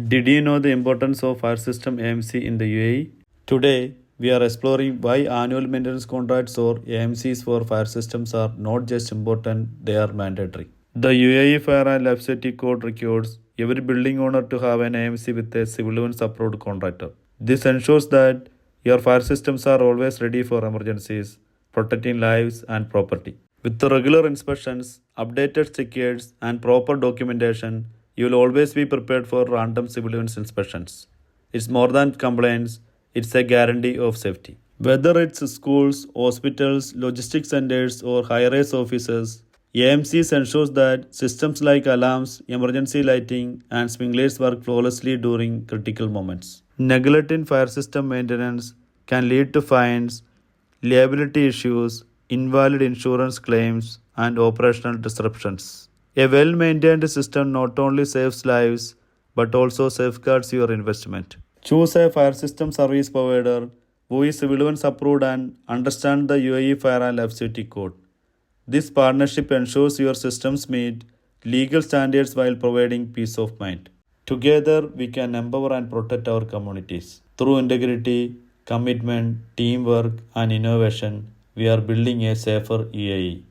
Did you know the importance of fire system AMC in the UAE? Today, we are exploring why annual maintenance contracts or AMCs for fire systems are not just important, they are mandatory. The UAE Fire and Life Safety Code requires every building owner to have an AMC with a civil defense approved contractor. This ensures that your fire systems are always ready for emergencies, protecting lives and property. With the regular inspections, updated stickers, and proper documentation, you will always be prepared for random civil defense inspections. It's more than compliance, it's a guarantee of safety. Whether it's schools, hospitals, logistics centers, or high-rise offices, AMCs ensures that systems like alarms, emergency lighting, and sprinklers work flawlessly during critical moments. Neglect in fire system maintenance can lead to fines, liability issues, invalid insurance claims, and operational disruptions. A well maintained system not only saves lives but also safeguards your investment. Choose a fire system service provider who is civil defense approved and understands the UAE Fire and Life Safety Code. This partnership ensures your systems meet legal standards while providing peace of mind. Together, we can empower and protect our communities. Through integrity, commitment, teamwork, and innovation, we are building a safer UAE.